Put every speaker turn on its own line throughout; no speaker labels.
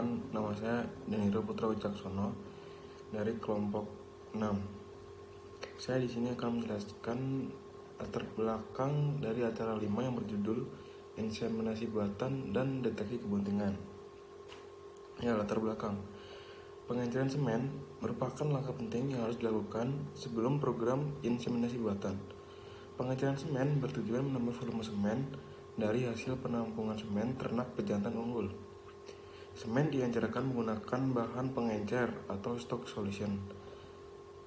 Perkenalkan, nama saya Daniro Putra Wicaksono dari kelompok 6. Saya di sini akan menjelaskan latar belakang dari acara 5 yang berjudul Inseminasi Buatan dan Deteksi Kebuntingan. Ya, latar belakang. Pengenceran semen merupakan langkah penting yang harus dilakukan sebelum program inseminasi buatan. Pengenceran semen bertujuan menambah volume semen dari hasil penampungan semen ternak pejantan unggul. Semen diencerkan menggunakan bahan pengencer atau stock solution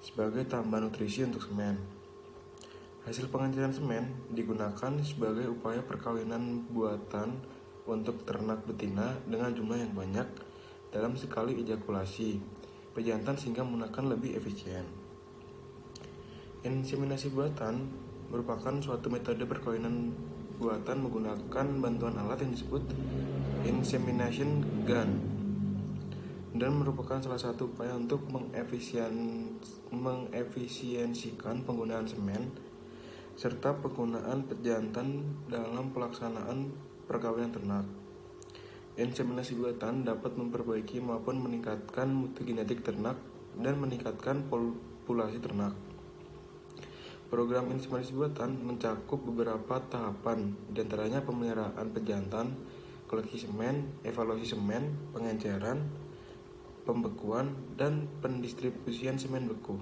sebagai tambahan nutrisi untuk semen. Hasil pengenceran semen digunakan sebagai upaya perkawinan buatan untuk ternak betina dengan jumlah yang banyak dalam sekali ejakulasi pejantan sehingga menggunakan lebih efisien. Inseminasi buatan merupakan suatu metode perkawinan buatan menggunakan bantuan alat yang disebut insemination gun dan merupakan salah satu upaya untuk mengefisiensikan penggunaan semen serta penggunaan pejantan dalam pelaksanaan perkawinan ternak. Inseminasi buatan dapat memperbaiki maupun meningkatkan mutu genetik ternak dan meningkatkan populasi ternak. Program inseminasi buatan mencakup beberapa tahapan, diantaranya pemeliharaan pejantan, koleksi semen, evaluasi semen, pengenceran, pembekuan, dan pendistribusian semen beku.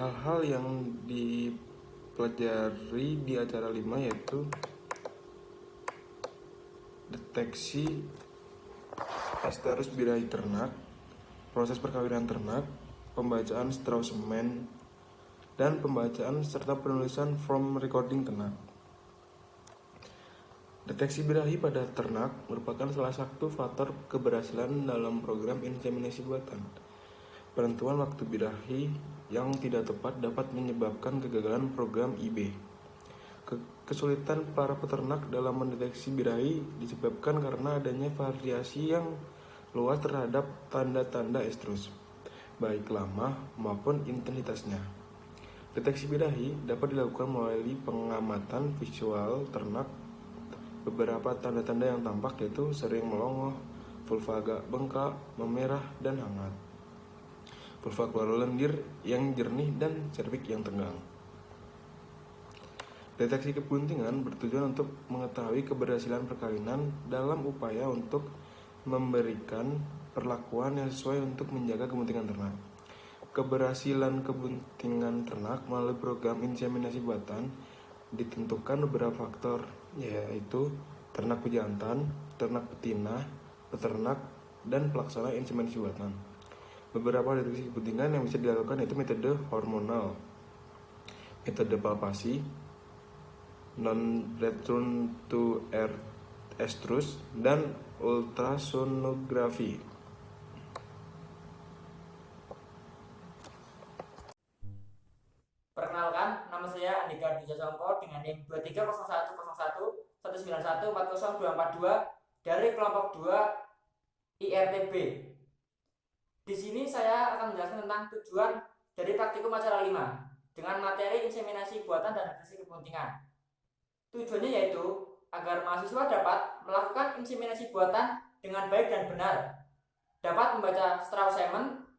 Hal-hal yang dipelajari di acara 5 yaitu deteksi esterus birahi ternak, proses perkawinan ternak, pembacaan straw semen, dan pembacaan serta penulisan form recording ternak. Deteksi birahi pada ternak merupakan salah satu faktor keberhasilan dalam program inseminasi buatan. Penentuan waktu birahi yang tidak tepat dapat menyebabkan kegagalan program IB. Kesulitan para peternak dalam mendeteksi birahi disebabkan karena adanya variasi yang luas terhadap tanda-tanda estrus, baik lama maupun intensitasnya. Deteksi birahi dapat dilakukan melalui pengamatan visual ternak. Beberapa tanda-tanda yang tampak yaitu sering melongoh, vulva agak bengkak, memerah, dan hangat. Vulva keluar lendir yang jernih dan serviks yang tegang. Deteksi kebuntingan bertujuan untuk mengetahui keberhasilan perkawinan dalam upaya untuk memberikan perlakuan yang sesuai untuk menjaga kebuntingan ternak. Keberhasilan kebuntingan ternak melalui program inseminasi buatan ditentukan beberapa faktor, yaitu ternak pejantan, ternak betina, peternak, dan pelaksana inseminasi buatan. Beberapa deteksi kebuntingan yang bisa dilakukan yaitu metode hormonal, metode palpasi, non-return to estrus, dan ultrasonografi.
Perkenalkan, nama saya Andika Dwi Sasongko dengan NIM 23010149140242 dari kelompok 2 IRTB. Di sini saya akan menjelaskan tentang tujuan dari praktikum acara 5 dengan materi inseminasi buatan dan deteksi kebuntingan. Tujuannya yaitu agar mahasiswa dapat melakukan inseminasi buatan dengan baik dan benar, dapat membaca straw semen,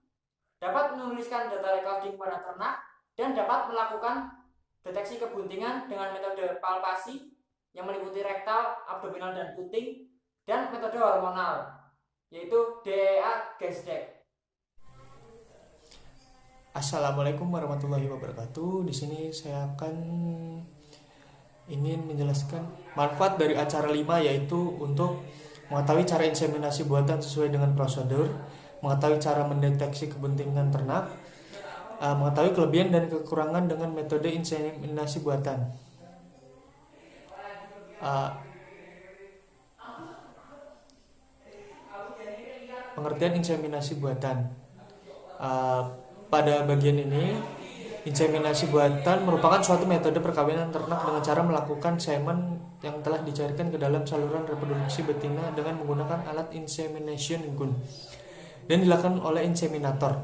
dapat menuliskan data recording pada ternak, dan dapat melakukan deteksi kebuntingan dengan metode palpasi yang meliputi rektal, abdominal, dan puting, dan metode hormonal yaitu DEA GESDEC.
Assalamualaikum warahmatullahi wabarakatuh. Di sini saya akan ingin menjelaskan manfaat dari acara 5 yaitu untuk mengetahui cara inseminasi buatan sesuai dengan prosedur, mengetahui cara mendeteksi kebuntingan ternak, mengetahui kelebihan dan kekurangan dengan metode inseminasi buatan. Pengertian inseminasi buatan. Pada bagian ini, inseminasi buatan merupakan suatu metode perkawinan ternak dengan cara melakukan semen yang telah dicairkan ke dalam saluran reproduksi betina dengan menggunakan alat insemination gun dan dilakukan oleh inseminator.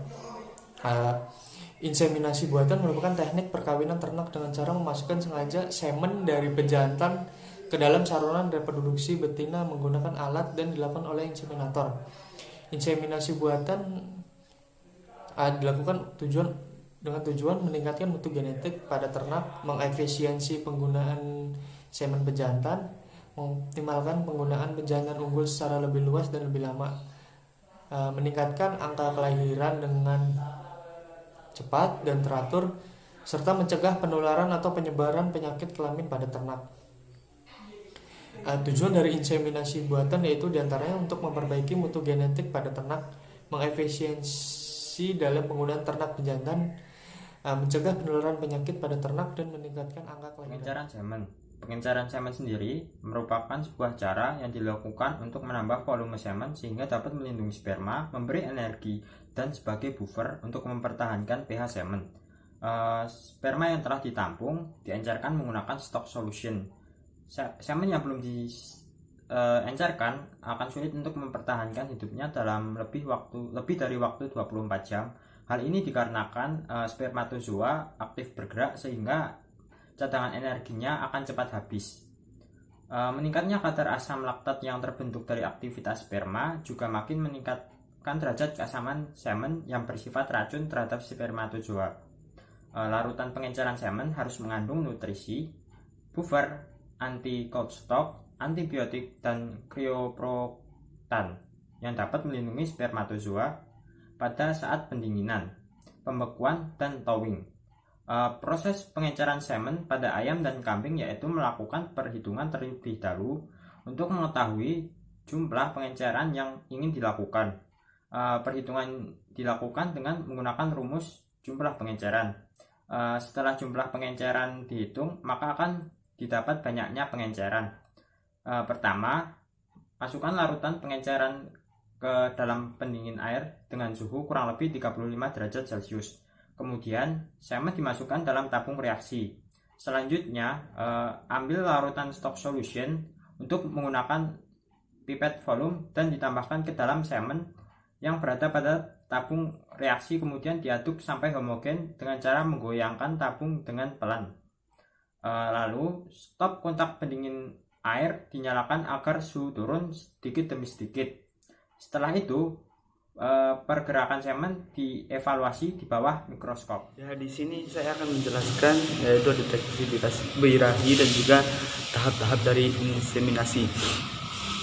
Inseminasi buatan merupakan teknik perkawinan ternak dengan cara memasukkan sengaja semen dari pejantan ke dalam saluran reproduksi betina menggunakan alat dan dilakukan oleh inseminator. Inseminasi buatan dilakukan dengan tujuan meningkatkan mutu genetik pada ternak, mengefisiensi penggunaan semen pejantan, mengoptimalkan penggunaan pejantan unggul secara lebih luas dan lebih lama, meningkatkan angka kelahiran dengan cepat dan teratur, serta mencegah penularan atau penyebaran penyakit kelamin pada ternak. Tujuan dari inseminasi buatan yaitu diantaranya untuk memperbaiki mutu genetik pada ternak, mengefisiensi dalam penggunaan ternak pejantan, mencegah penularan penyakit pada ternak, dan meningkatkan angka kelahiran.
Pengenceran semen. Pengenceran semen sendiri merupakan sebuah cara yang dilakukan untuk menambah volume semen sehingga dapat melindungi sperma, memberi energi, dan sebagai buffer untuk mempertahankan pH semen. Sperma yang telah ditampung diencerkan menggunakan stock solution. Semen yang belum diencerkan akan sulit untuk mempertahankan hidupnya dalam lebih dari waktu 24 jam. Hal ini dikarenakan spermatozoa aktif bergerak sehingga cadangan energinya akan cepat habis. Meningkatnya kadar asam laktat yang terbentuk dari aktivitas sperma juga makin meningkatkan derajat keasaman semen yang bersifat racun terhadap spermatozoa. Larutan pengenceran semen harus mengandung nutrisi, buffer, anti-cold stock, antibiotik, dan krioprotan yang dapat melindungi spermatozoa pada saat pendinginan, pembekuan, dan thawing. Proses pengenceran semen pada ayam dan kambing yaitu melakukan perhitungan terlebih dahulu untuk mengetahui jumlah pengenceran yang ingin dilakukan. Perhitungan dilakukan dengan menggunakan rumus jumlah pengenceran. Setelah jumlah pengenceran dihitung, maka akan didapat banyaknya pengenceran. Pertama, masukkan larutan pengenceran ke dalam pendingin air dengan suhu kurang lebih 35 derajat Celcius. Kemudian, semen dimasukkan dalam tabung reaksi. Selanjutnya, ambil larutan stock solution untuk menggunakan pipet volume dan ditambahkan ke dalam semen yang berada pada tabung reaksi, kemudian diaduk sampai homogen dengan cara menggoyangkan tabung dengan pelan. Lalu stop kontak pendingin air dinyalakan agar suhu turun sedikit demi sedikit. Setelah itu pergerakan semen dievaluasi di bawah mikroskop.
Ya, di sini saya akan menjelaskan yaitu deteksi birahi dan juga tahap-tahap dari inseminasi.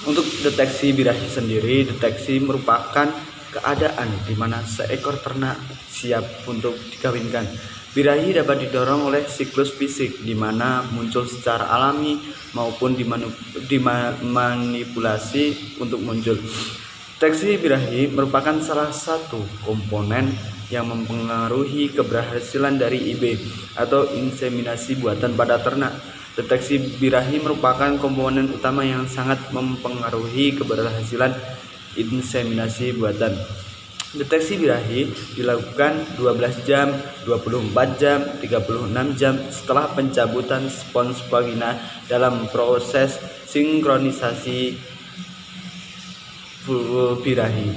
Untuk deteksi birahi sendiri, deteksi merupakan keadaan di mana seekor ternak siap untuk dikawinkan. Birahi dapat didorong oleh siklus fisik di mana muncul secara alami maupun dimanipulasi untuk muncul. Deteksi birahi merupakan salah satu komponen yang mempengaruhi keberhasilan dari IB atau inseminasi buatan pada ternak. Deteksi birahi merupakan komponen utama yang sangat mempengaruhi keberhasilan inseminasi buatan. Deteksi birahi dilakukan 12 jam, 24 jam, 36 jam setelah pencabutan spons vagina dalam proses sinkronisasi birahi.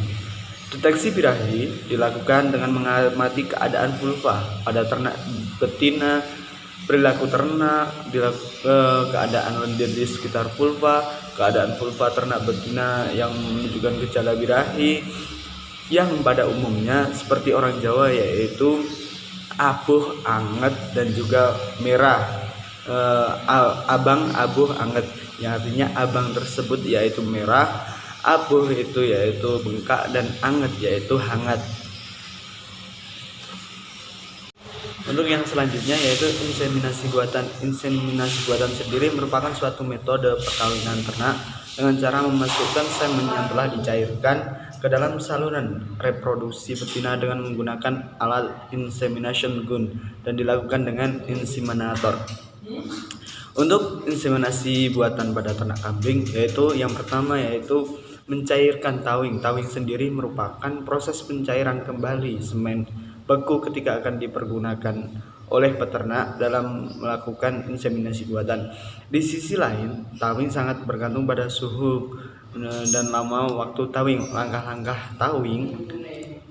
Deteksi birahi dilakukan dengan mengamati keadaan vulva pada ternak betina, perilaku ternak, keadaan lendir di sekitar vulva, keadaan vulva ternak betina yang menunjukkan gejala birahi yang pada umumnya seperti orang Jawa yaitu abuh, anget, dan juga merah, abang, abuh, anget, yang artinya abang tersebut yaitu merah, abuh itu yaitu bengkak, dan anget yaitu hangat. Untuk yang selanjutnya yaitu inseminasi buatan. Inseminasi buatan sendiri merupakan suatu metode perkawinan ternak dengan cara memasukkan semen yang telah dicairkan ke dalam saluran reproduksi betina dengan menggunakan alat insemination gun dan dilakukan dengan inseminator. Untuk inseminasi buatan pada ternak kambing yaitu yang pertama yaitu mencairkan thawing. Thawing sendiri merupakan proses pencairan kembali semen beku ketika akan dipergunakan oleh peternak dalam melakukan inseminasi buatan. Di sisi lain, thawing sangat bergantung pada suhu dan lama waktu thawing. Langkah-langkah thawing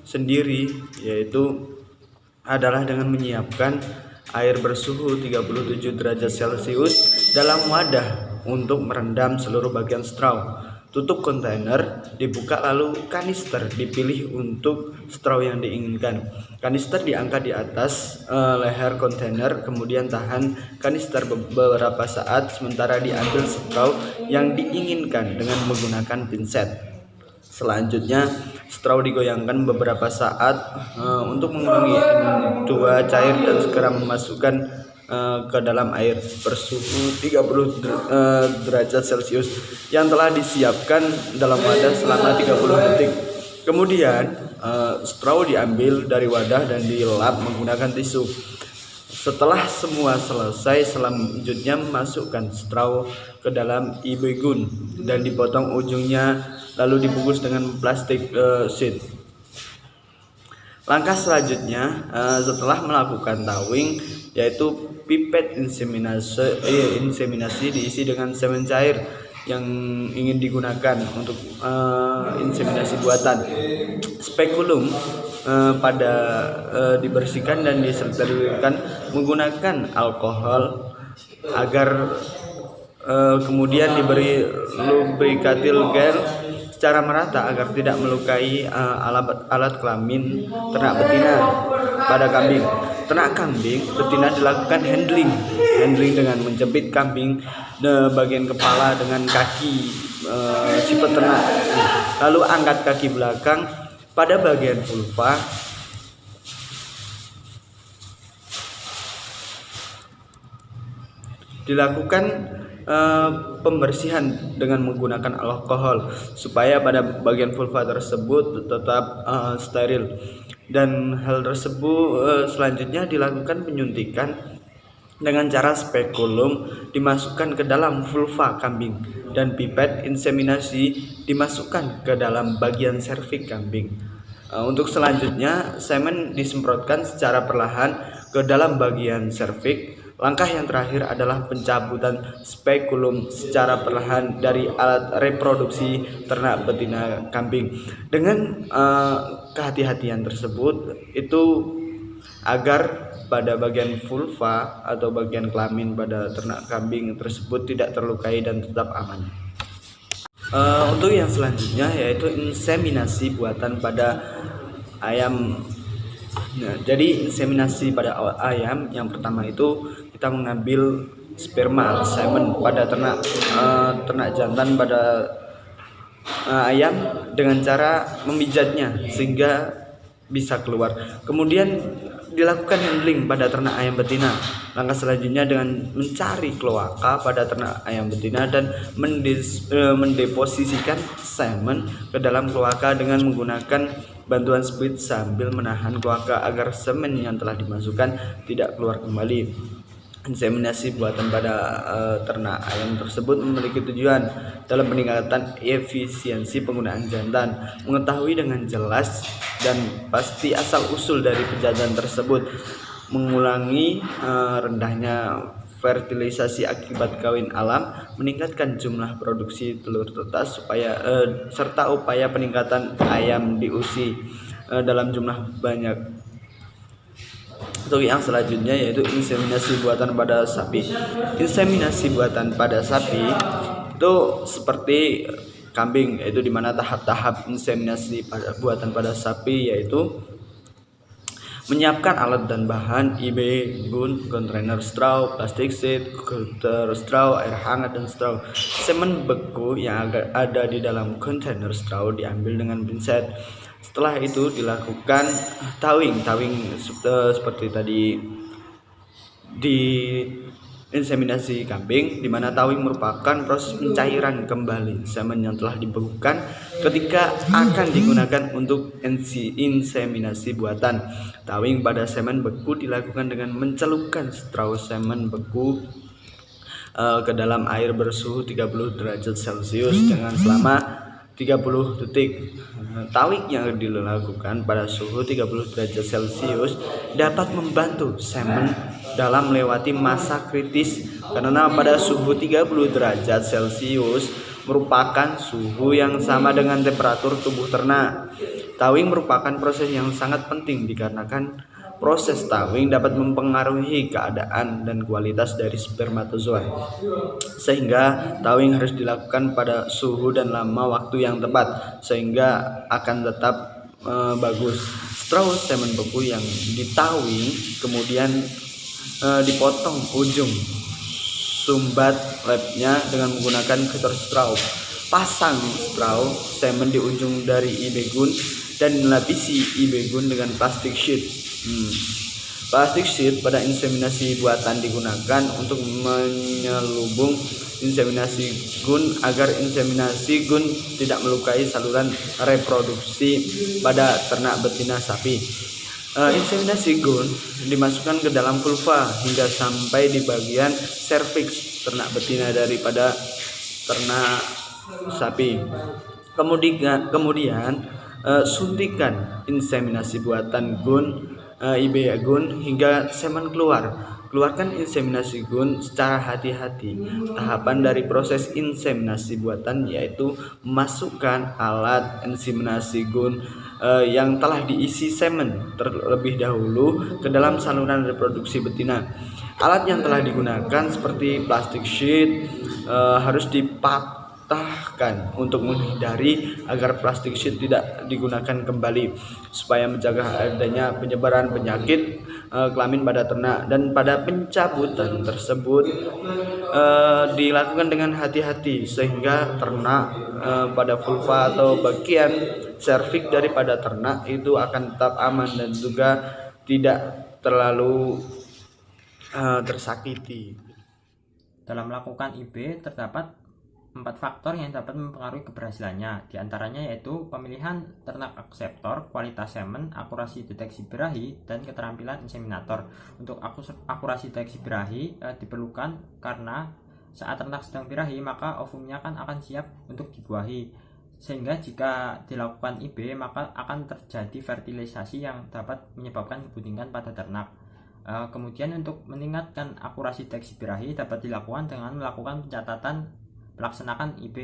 sendiri yaitu adalah dengan menyiapkan air bersuhu 37 derajat Celcius dalam wadah untuk merendam seluruh bagian straw. Tutup kontainer dibuka, lalu kanister dipilih untuk straw yang diinginkan. Kanister diangkat di atas leher kontainer, kemudian tahan kanister beberapa saat sementara diambil straw yang diinginkan dengan menggunakan pinset. Selanjutnya, straw digoyangkan beberapa saat untuk mengurangi N2 cair dan segera memasukkan ke dalam air bersuhu 30 derajat Celcius yang telah disiapkan dalam wadah selama 30 detik. Kemudian straw diambil dari wadah dan dilap menggunakan tisu. Setelah semua selesai, selanjutnya masukkan straw ke dalam ibegun dan dipotong ujungnya, lalu dibungkus dengan plastik sheet. Langkah selanjutnya setelah melakukan tawing yaitu pipet inseminasi diisi dengan semen cair yang ingin digunakan untuk inseminasi buatan. Spekulum dibersihkan dan disterilkan menggunakan alkohol agar kemudian diberi lubrikatil gel secara merata agar tidak melukai alat kelamin ternak betina pada kambing. Ternak kambing betina dilakukan handling dengan menjepit kambing bagian kepala dengan kaki si peternak, lalu angkat kaki belakang pada bagian vulva. Dilakukan pembersihan dengan menggunakan alkohol supaya pada bagian vulva tersebut tetap steril, dan hal tersebut selanjutnya dilakukan penyuntikan dengan cara spekulum dimasukkan ke dalam vulva kambing dan pipet inseminasi dimasukkan ke dalam bagian serviks kambing. Untuk selanjutnya, semen disemprotkan secara perlahan ke dalam bagian serviks. Langkah yang terakhir adalah pencabutan spekulum secara perlahan dari alat reproduksi ternak betina kambing. Dengan kehati-hatian tersebut itu agar pada bagian vulva atau bagian kelamin pada ternak kambing tersebut tidak terlukai dan tetap aman. Untuk yang selanjutnya yaitu inseminasi buatan pada ayam. Nah, jadi inseminasi pada ayam yang pertama itu kita mengambil sperma semen pada ternak jantan pada ayam dengan cara memijatnya sehingga bisa keluar. Kemudian dilakukan handling pada ternak ayam betina. Langkah selanjutnya dengan mencari kloaka pada ternak ayam betina dan mendeposisikan semen ke dalam kloaka dengan menggunakan bantuan speed sambil menahan kloaka agar semen yang telah dimasukkan tidak keluar kembali. Inseminasi buatan pada ternak ayam tersebut memiliki tujuan dalam peningkatan efisiensi penggunaan jantan, mengetahui dengan jelas dan pasti asal-usul dari penjantan tersebut, mengulangi rendahnya fertilisasi akibat kawin alam, meningkatkan jumlah produksi telur tetas serta upaya peningkatan ayam diusi dalam jumlah banyak. Untuk yang selanjutnya yaitu inseminasi buatan pada sapi. Inseminasi buatan pada sapi itu seperti kambing, yaitu dimana tahap-tahap inseminasi buatan pada sapi yaitu menyiapkan alat dan bahan, ibegun, kontainer straw, plastik sheet, filter straw, air hangat dan straw. Semen beku yang ada di dalam kontainer straw diambil dengan pinset. Setelah itu dilakukan tawing seperti tadi di inseminasi kambing, di mana tawing merupakan proses pencairan kembali semen yang telah dibekukan ketika akan digunakan untuk inseminasi buatan. Tawing pada semen beku dilakukan dengan mencelupkan straw semen beku ke dalam air bersuhu 30 derajat Celcius dengan selama 30 detik. Tawing yang dilakukan pada suhu 30 derajat Celcius dapat membantu semen dalam melewati masa kritis karena pada suhu 30 derajat Celcius merupakan suhu yang sama dengan temperatur tubuh ternak. Tawing merupakan proses yang sangat penting dikarenakan proses tawing dapat mempengaruhi keadaan dan kualitas dari spermatozoa, sehingga tawing harus dilakukan pada suhu dan lama waktu yang tepat sehingga akan tetap bagus. Setelah semen beku yang ditawing kemudian dipotong ujung sumbat labnya dengan menggunakan cutter straw. Pasang straw semen di ujung dari ibegun dan melapisi ibegun dengan plastik sheet. Plastik sheet pada inseminasi buatan digunakan untuk menyelubung inseminasi gun agar inseminasi gun tidak melukai saluran reproduksi pada ternak betina sapi. Inseminasi gun dimasukkan ke dalam vulva hingga sampai di bagian serviks ternak betina daripada ternak sapi. Kemudian suntikan inseminasi buatan gun IBA gun hingga semen keluar. Keluarkan inseminasi gun secara hati-hati. Tahapan dari proses inseminasi buatan yaitu memasukkan alat inseminasi gun yang telah diisi semen terlebih dahulu ke dalam saluran reproduksi betina. Alat yang telah digunakan seperti plastik sheet harus dipatahkan untuk menghindari agar plastik sheet tidak digunakan kembali supaya mencegah adanya penyebaran penyakit kelamin pada ternak. Dan pada pencabutan tersebut dilakukan dengan hati-hati sehingga ternak pada vulva atau bagian serviks daripada ternak itu akan tetap aman dan juga tidak terlalu tersakiti.
Dalam melakukan IB terdapat 4 faktor yang dapat mempengaruhi keberhasilannya. Di antaranya yaitu pemilihan ternak akseptor, kualitas semen, akurasi deteksi birahi, dan keterampilan inseminator. Untuk akurasi deteksi birahi diperlukan karena saat ternak sedang birahi maka ovumnya akan siap untuk dibuahi, sehingga jika dilakukan IB maka akan terjadi fertilisasi yang dapat menyebabkan kebuntingan pada ternak. Kemudian untuk meningkatkan akurasi deteksi birahi dapat dilakukan dengan melakukan pelaksanaan IB.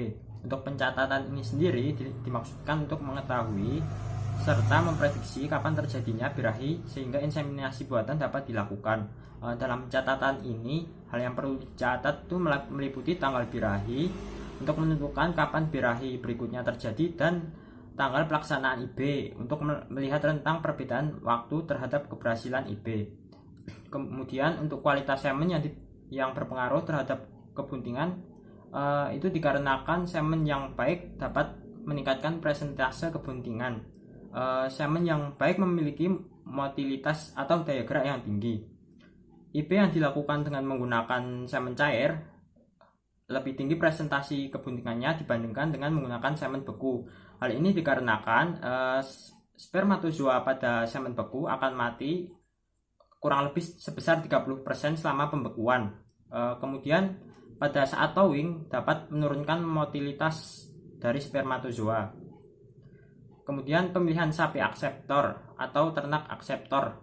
Untuk pencatatan ini sendiri dimaksudkan untuk mengetahui serta memprediksi kapan terjadinya birahi sehingga inseminasi buatan dapat dilakukan. Dalam catatan ini, hal yang perlu dicatat itu meliputi tanggal birahi untuk menentukan kapan birahi berikutnya terjadi dan tanggal pelaksanaan IB untuk melihat rentang perbedaan waktu terhadap keberhasilan IB. Kemudian untuk kualitas semen yang berpengaruh terhadap kebuntingan itu dikarenakan semen yang baik dapat meningkatkan presentase kebuntingan. Semen yang baik memiliki motilitas atau daya gerak yang tinggi. IB yang dilakukan dengan menggunakan semen cair lebih tinggi presentasi kebuntingannya dibandingkan dengan menggunakan semen beku. Hal ini dikarenakan spermatozoa pada semen beku akan mati kurang lebih sebesar 30% selama pembekuan. Kemudian pada saat towing dapat menurunkan motilitas dari spermatozoa. Kemudian pemilihan sapi akseptor atau ternak akseptor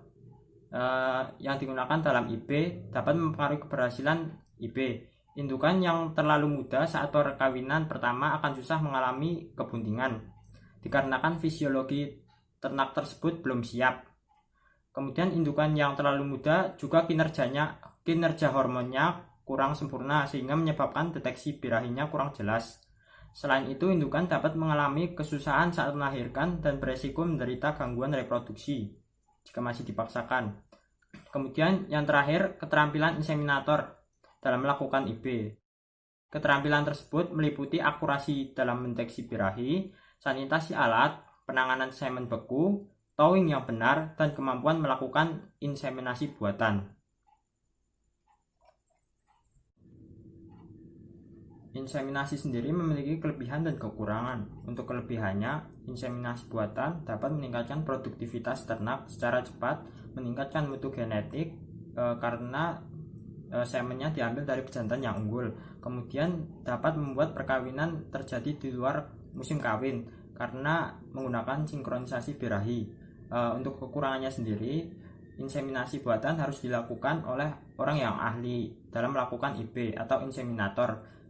yang digunakan dalam IB dapat mempengaruhi keberhasilan IB. Indukan yang terlalu muda saat perkawinan pertama akan susah mengalami kebuntingan dikarenakan fisiologi ternak tersebut belum siap. Kemudian indukan yang terlalu muda juga kinerja hormonnya kurang sempurna sehingga menyebabkan deteksi birahinya kurang jelas. Selain itu, indukan dapat mengalami kesusahan saat melahirkan dan beresiko menderita gangguan reproduksi jika masih dipaksakan. Kemudian yang terakhir, keterampilan inseminator dalam melakukan IB. Keterampilan tersebut meliputi akurasi dalam mendeteksi birahi, sanitasi alat, penanganan semen beku, towing yang benar, dan kemampuan melakukan inseminasi buatan. Inseminasi sendiri memiliki kelebihan dan kekurangan. Untuk kelebihannya, inseminasi buatan dapat meningkatkan produktivitas ternak secara cepat, meningkatkan mutu genetik karena semennya diambil dari pejantan yang unggul. Kemudian dapat membuat perkawinan terjadi di luar musim kawin karena menggunakan sinkronisasi birahi. Untuk kekurangannya sendiri, inseminasi buatan harus dilakukan oleh orang yang ahli dalam melakukan IB atau inseminator.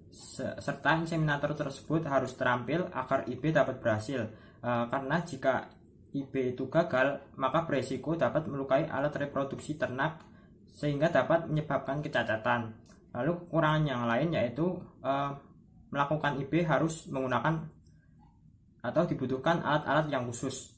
Serta inseminator tersebut harus terampil agar IB dapat berhasil, karena jika IB itu gagal, maka beresiko dapat melukai alat reproduksi ternak sehingga dapat menyebabkan kecacatan. Lalu kekurangan yang lain yaitu melakukan IB harus menggunakan atau dibutuhkan alat-alat yang khusus.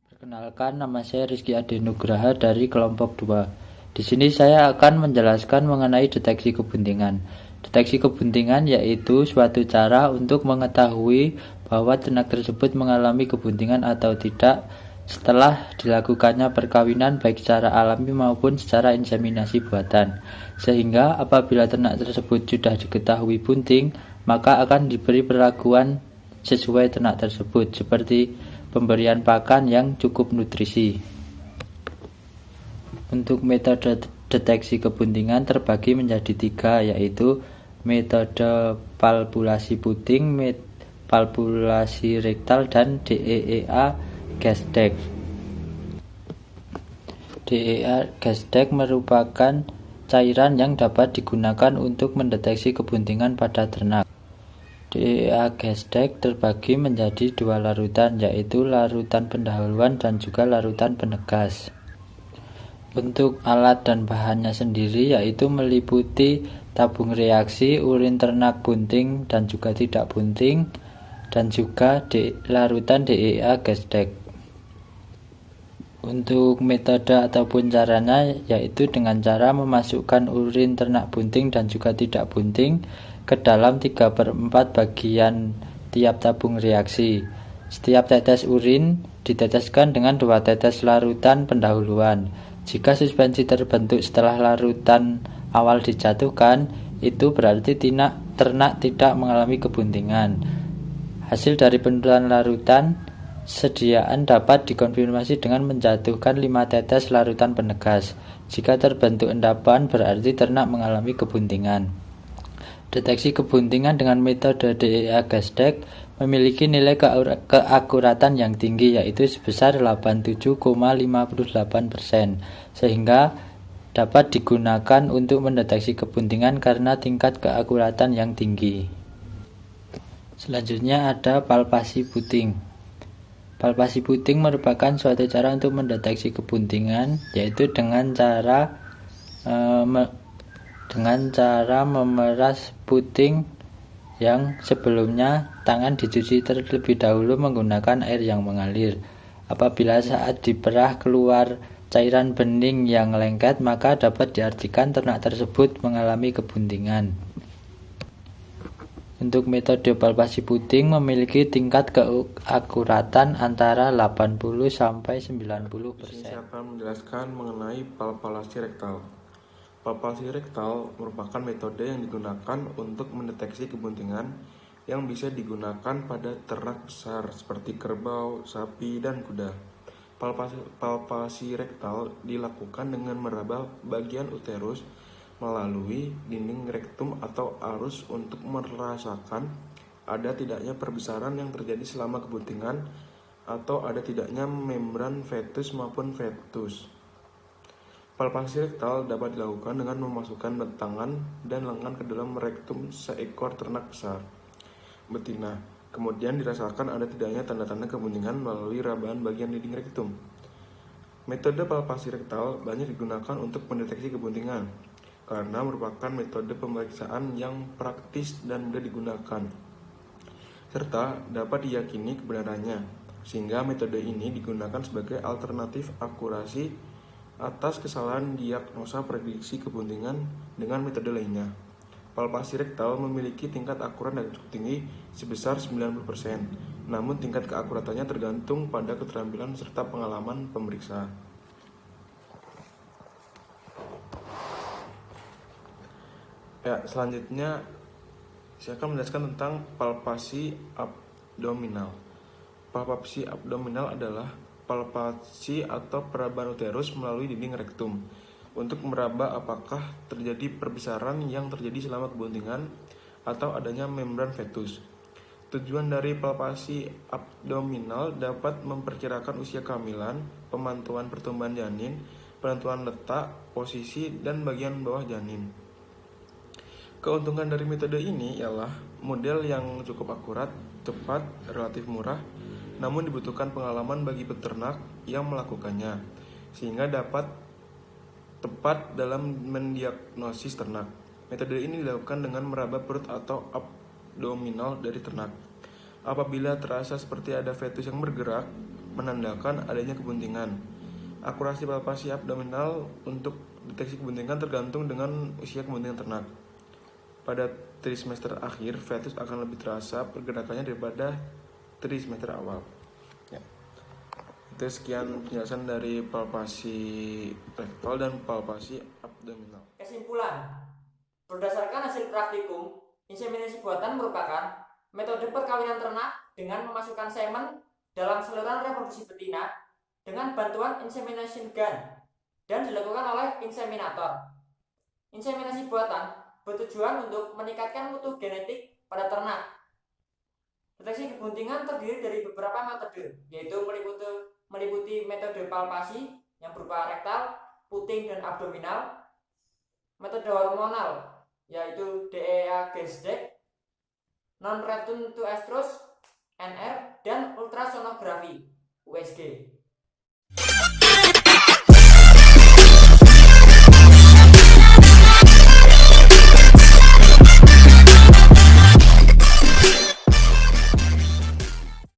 Perkenalkan, nama saya Rizky Ade Nugraha dari kelompok 2. Di sini saya akan menjelaskan mengenai deteksi kebuntingan. Deteksi kebuntingan yaitu suatu cara untuk mengetahui bahwa ternak tersebut mengalami kebuntingan atau tidak setelah dilakukannya perkawinan baik secara alami maupun secara inseminasi buatan. Sehingga apabila ternak tersebut sudah diketahui bunting, maka akan diberi perlakuan sesuai ternak tersebut, seperti pemberian pakan yang cukup nutrisi. Untuk metode deteksi kebuntingan terbagi menjadi 3, yaitu metode palpulasi puting, palpulasi rektal, dan DEA Gasdek. DEA Gasdek merupakan cairan yang dapat digunakan untuk mendeteksi kebuntingan pada ternak. DEA Gasdek terbagi menjadi 2 larutan, yaitu larutan pendahuluan dan juga larutan penegas. Untuk alat dan bahannya sendiri yaitu meliputi tabung reaksi, urin ternak bunting dan juga tidak bunting, dan juga larutan DEA Gasdek. Untuk metode ataupun caranya yaitu dengan cara memasukkan urin ternak bunting dan juga tidak bunting ke dalam 3/4 bagian tiap tabung reaksi. Setiap tetes urin diteteskan dengan 2 tetes larutan pendahuluan. Jika suspensi terbentuk setelah larutan awal dijatuhkan, itu berarti ternak tidak mengalami kebuntingan. Hasil dari penurunan larutan sediaan dapat dikonfirmasi dengan menjatuhkan 5 tetes larutan penegas. Jika terbentuk endapan, berarti ternak mengalami kebuntingan. Deteksi kebuntingan dengan metode DEA Gasdek memiliki nilai keakuratan yang tinggi, yaitu sebesar 87,58%, sehingga dapat digunakan untuk mendeteksi kebuntingan karena tingkat keakuratan yang tinggi. Selanjutnya ada palpasi puting. Palpasi puting merupakan suatu cara untuk mendeteksi kebuntingan, yaitu dengan cara memeras puting yang sebelumnya tangan dicuci terlebih dahulu menggunakan air yang mengalir. Apabila saat diperah keluar cairan bening yang lengket, maka dapat diartikan ternak tersebut mengalami kebuntingan. Untuk metode palpasi puting memiliki tingkat keakuratan antara 80-90%.
Di sini saya akan menjelaskan mengenai palpasi rektal. Palpasi rektal merupakan metode yang digunakan untuk mendeteksi kebuntingan yang bisa digunakan pada ternak besar seperti kerbau, sapi, dan kuda. Palpasi rektal dilakukan dengan meraba bagian uterus melalui dinding rektum atau arus untuk merasakan ada tidaknya perbesaran yang terjadi selama kebuntingan atau ada tidaknya membran fetus maupun fetus. Palpasi rektal dapat dilakukan dengan memasukkan tangan dan lengan ke dalam rektum seekor ternak besar betina. Kemudian dirasakan ada tidaknya tanda-tanda kebuntingan melalui rabaan bagian dinding rektum. Metode palpasi rektal banyak digunakan untuk mendeteksi kebuntingan karena merupakan metode pemeriksaan yang praktis dan mudah digunakan, serta dapat diyakini kebenarannya, sehingga metode ini digunakan sebagai alternatif akurasi atas kesalahan diagnosa prediksi kebuntingan dengan metode lainnya. Palpasi rektal memiliki tingkat akurat yang cukup tinggi sebesar 90%, namun tingkat keakuratannya tergantung pada keterampilan serta pengalaman pemeriksa. Selanjutnya saya akan menjelaskan tentang palpasi abdominal. Palpasi abdominal adalah palpasi atau perabaan uterus melalui dinding rektum untuk meraba apakah terjadi perbesaran yang terjadi selama kebuntingan atau adanya membran fetus. Tujuan dari palpasi abdominal dapat memperkirakan usia kehamilan, pemantauan pertumbuhan janin, penentuan letak, posisi, dan bagian bawah janin. Keuntungan dari metode ini ialah model yang cukup akurat, cepat, relatif murah, namun dibutuhkan pengalaman bagi peternak yang melakukannya, sehingga dapat tepat dalam mendiagnosis ternak. Metode ini dilakukan dengan meraba perut atau abdominal dari ternak. Apabila terasa seperti ada fetus yang bergerak, menandakan adanya kebuntingan. Akurasi palpasi abdominal untuk deteksi kebuntingan tergantung dengan usia kebuntingan ternak. Pada trimester akhir, fetus akan lebih terasa pergerakannya daripada trimester awal. Ya. Itu sekian penjelasan dari palpasi rektal dan palpasi abdominal.
Kesimpulan, berdasarkan hasil praktikum, inseminasi buatan merupakan metode perkawinan ternak dengan memasukkan semen dalam saluran reproduksi betina dengan bantuan insemination gun dan dilakukan oleh inseminator. Inseminasi buatan bertujuan untuk meningkatkan mutu genetik pada ternak. Deteksi kebuntingan terdiri dari beberapa metode, yaitu meliputi metode palpasi yang berupa rektal, puting, dan abdominal, metode hormonal, yaitu DEA Gesdek, non-return to estrus, NR, dan ultrasonografi, USG.